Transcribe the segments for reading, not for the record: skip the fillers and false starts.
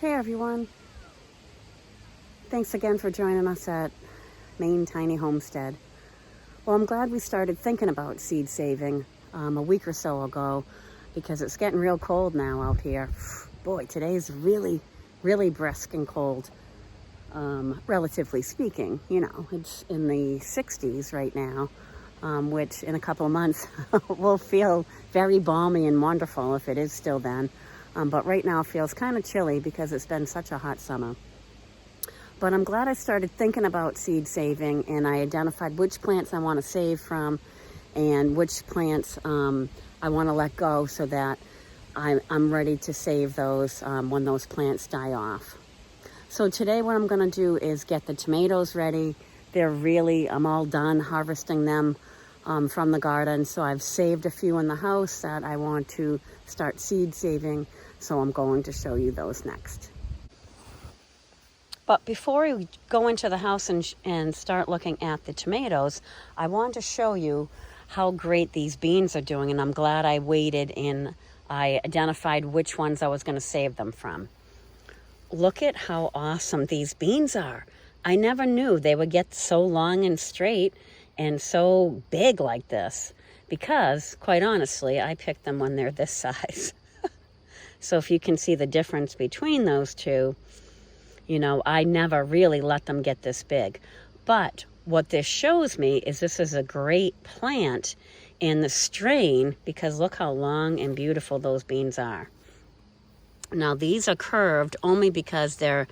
Hey everyone, thanks again for joining us at Maine Tiny Homestead. Well, I'm glad we started thinking about seed saving a week or so ago because it's getting real cold now out here. Boy, today's really brisk and cold, relatively speaking. You know, it's in the 60s right now, which in a couple of months will feel very balmy and wonderful if it is still then. But right now it feels kind of chilly because it's been such a hot summer. But I'm glad I started thinking about seed saving, and I identified which plants I want to save from and which plants I want to let go so that I'm ready to save those when those plants die off. So today what I'm going to do is get the tomatoes ready. I'm all done harvesting them from the garden. So I've saved a few in the house that I want to start seed saving. So I'm going to show you those next. But before we go into the house and start looking at the tomatoes, I want to show you how great these beans are doing. And I'm glad I waited and I identified which ones I was going to save them from. Look at how awesome these beans are. I never knew they would get so long and straight and so big like this because, quite honestly, I picked them when they're this size. So if you can see the difference between those two, you know, I never really let them get this big. But what this shows me is this is a great plant in the strain because look how long and beautiful those beans are. Now these are curved only because they're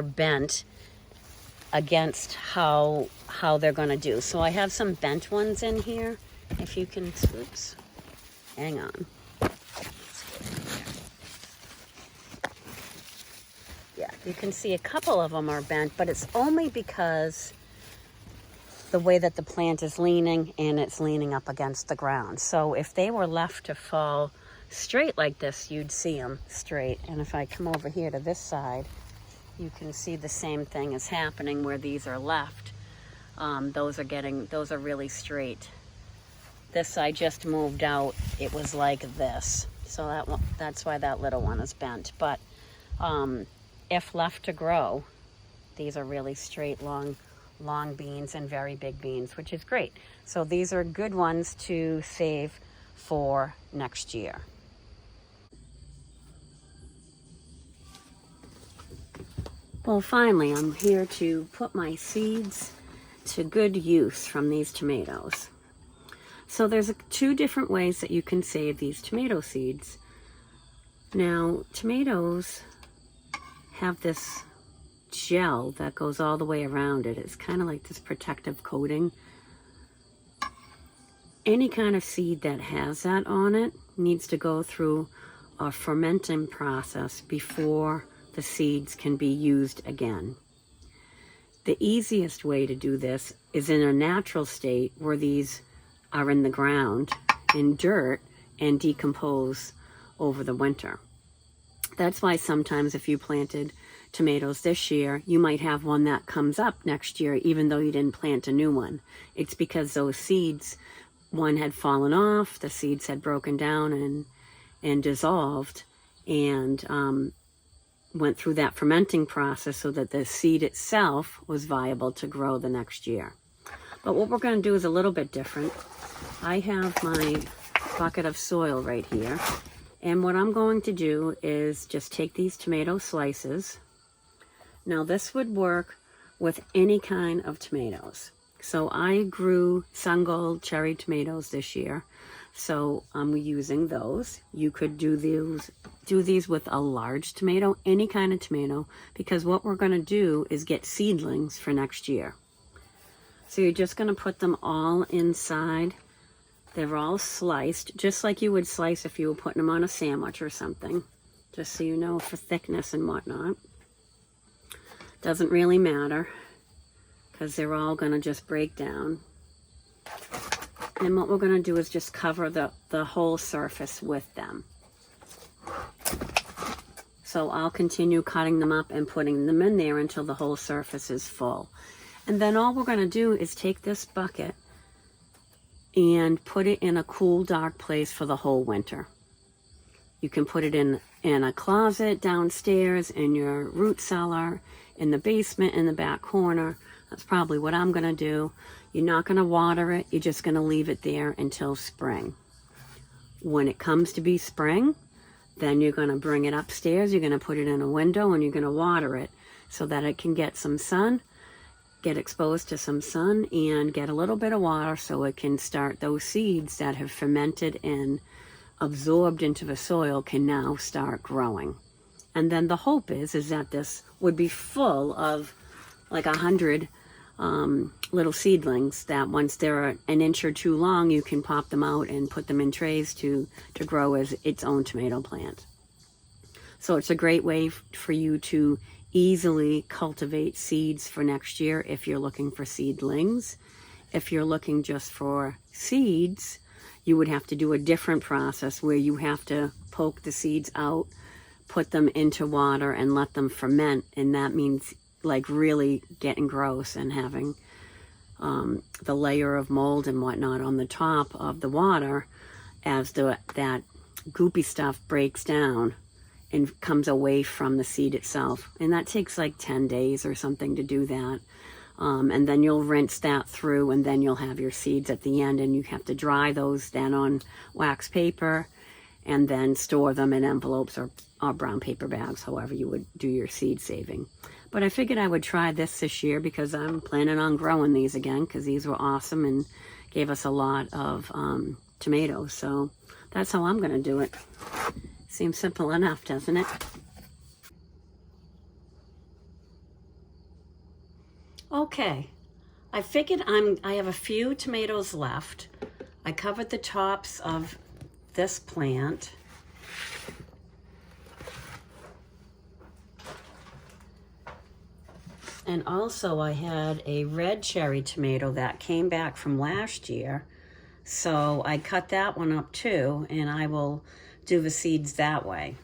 bent against how they're going to do. So I have some bent ones in here. If you can, oops, hang on. Yeah, you can see a couple of them are bent, but it's only because the way that the plant is leaning and it's leaning up against the ground. So if they were left to fall straight like this, you'd see them straight. And if I come over here to this side, you can see the same thing is happening where these are left. Those are really straight. This I just moved out. It was like this. So that's why that little one is bent. But if left to grow, these are really straight, long beans and very big beans, which is great. So these are good ones to save for next year. Well, finally, I'm here to put my seeds to good use from these tomatoes. So there's two different ways that you can save these tomato seeds. Now, tomatoes have this gel that goes all the way around it. It's kind of like this protective coating. Any kind of seed that has that on it needs to go through a fermenting process before the seeds can be used again. The easiest way to do this is in a natural state where these are in the ground, in dirt, and decompose over the winter. That's why sometimes if you planted tomatoes this year, you might have one that comes up next year even though you didn't plant a new one. It's because those seeds, one had fallen off, the seeds had broken down and dissolved and went through that fermenting process so that the seed itself was viable to grow the next year. But what we're going to do is a little bit different. I have my bucket of soil right here. And what I'm going to do is just take these tomato slices. Now this would work with any kind of tomatoes. So I grew Sun Gold cherry tomatoes this year. So I'm using those. You could do these with a large tomato, any kind of tomato, because what we're going to do is get seedlings for next year. So you're just going to put them all inside. They're all sliced, just like you would slice if you were putting them on a sandwich or something, just so you know for thickness and whatnot. Doesn't really matter, because they're all going to just break down. And what we're going to do is just cover the whole surface with them. So I'll continue cutting them up and putting them in there until the whole surface is full. And then all we're going to do is take this bucket and put it in a cool, dark place for the whole winter. You can put it in a closet downstairs, in your root cellar, in the basement, in the back corner. That's probably what I'm gonna do. You're not gonna water it, you're just gonna leave it there until spring. When it comes to be spring, then you're gonna bring it upstairs, you're gonna put it in a window, and you're gonna water it so that it can get some sun, get exposed to some sun, and get a little bit of water so it can start, those seeds that have fermented and absorbed into the soil can now start growing. And then the hope is that this would be full of like 100 little seedlings that once they're an inch or two long, you can pop them out and put them in trays to grow as its own tomato plant. So it's a great way for you to easily cultivate seeds for next year if you're looking for seedlings. If you're looking just for seeds, you would have to do a different process where you have to poke the seeds out, put them into water, and let them ferment. And that means like really getting gross and having the layer of mold and whatnot on the top of the water as that goopy stuff breaks down and comes away from the seed itself. And that takes like 10 days or something to do that. And then you'll rinse that through, and then you'll have your seeds at the end, and you have to dry those then on wax paper and then store them in envelopes or brown paper bags, however you would do your seed saving. But I figured I would try this year because I'm planning on growing these again, because these were awesome and gave us a lot of tomatoes. So that's how I'm going to do it. Seems simple enough, doesn't it? Okay, I figured I have a few tomatoes left. I covered the tops of this plant. And also I had a red cherry tomato that came back from last year. So I cut that one up too, and I will do the seeds that way.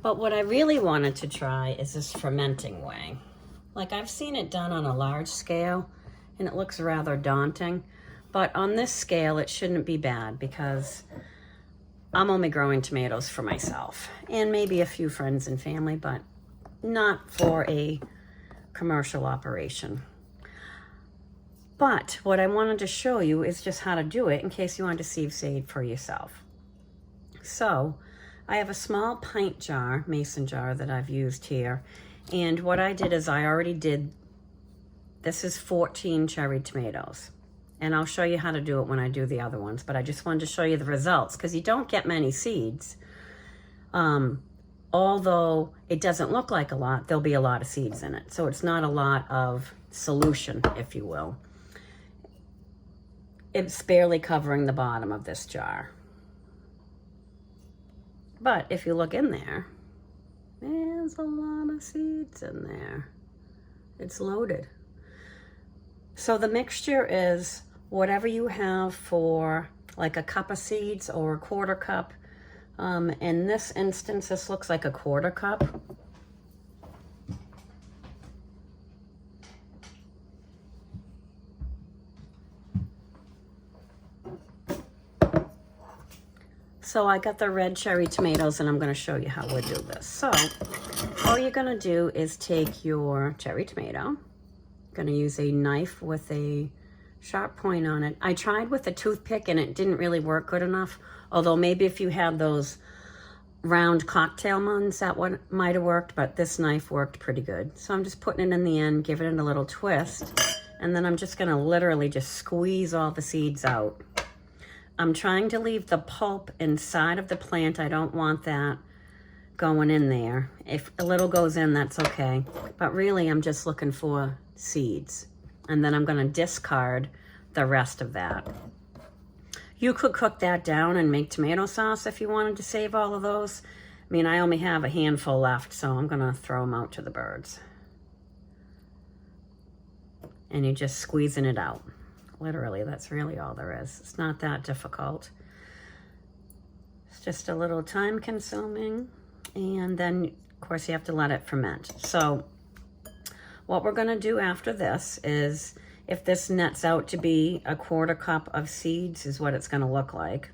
But what I really wanted to try is this fermenting way. Like, I've seen it done on a large scale, and it looks rather daunting. But on this scale, it shouldn't be bad, because I'm only growing tomatoes for myself and maybe a few friends and family, but not for a commercial operation. But what I wanted to show you is just how to do it in case you want to seed for yourself. So I have a small pint jar, mason jar, that I've used here. And what I did is I already did, this is 14 cherry tomatoes. And I'll show you how to do it when I do the other ones, but I just wanted to show you the results because you don't get many seeds. Although it doesn't look like a lot, there'll be a lot of seeds in it. So it's not a lot of solution, if you will. It's barely covering the bottom of this jar. But if you look in there, there's a lot of seeds in there. It's loaded. So the mixture is whatever you have for like a cup of seeds or a quarter cup. In this instance, this looks like a quarter cup. So I got the red cherry tomatoes, and I'm going to show you how we do this. So all you're going to do is take your cherry tomato. I'm going to use a knife with a sharp point on it. I tried with a toothpick and it didn't really work good enough. Although maybe if you had those round cocktail ones, that one might have worked, but this knife worked pretty good. So I'm just putting it in the end, giving it a little twist, and then I'm just going to literally just squeeze all the seeds out. I'm trying to leave the pulp inside of the plant. I don't want that going in there. If a little goes in, that's okay. But really, I'm just looking for seeds. And then I'm going to discard the rest of that. You could cook that down and make tomato sauce if you wanted to save all of those. I mean, I only have a handful left, so I'm going to throw them out to the birds. And you're just squeezing it out. Literally, that's really all there is. It's not that difficult. It's just a little time consuming. And then, of course, you have to let it ferment. So what we're going to do after this is, if this nets out to be a quarter cup of seeds is what it's going to look like.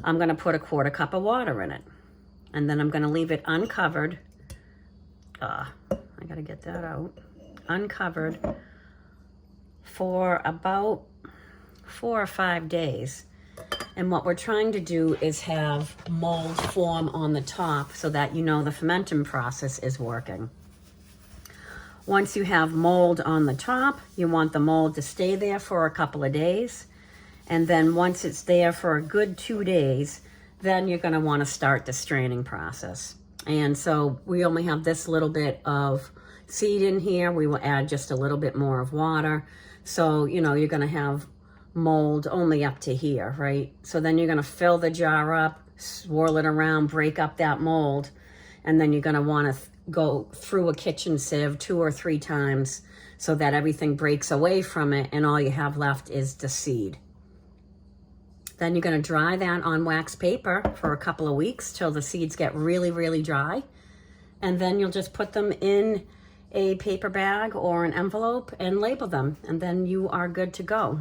I'm going to put a 1/4 cup of water in it. And then I'm going to leave it uncovered. I got to get that out. Uncovered for about 4 or 5 days. And what we're trying to do is have mold form on the top so that you know the fermenting process is working. Once you have mold on the top, you want the mold to stay there for a couple of days. And then once it's there for a good 2 days, then you're going to want to start the straining process. And so we only have this little bit of seed in here. We will add just a little bit more of water. So, you know, you're going to have mold only up to here, right? So then you're going to fill the jar up, swirl it around, break up that mold, and then you're going to want to go through a kitchen sieve 2 or 3 times so that everything breaks away from it and all you have left is the seed. Then you're going to dry that on wax paper for a couple of weeks till the seeds get really, really dry. And then you'll just put them in a paper bag or an envelope and label them, and then you are good to go.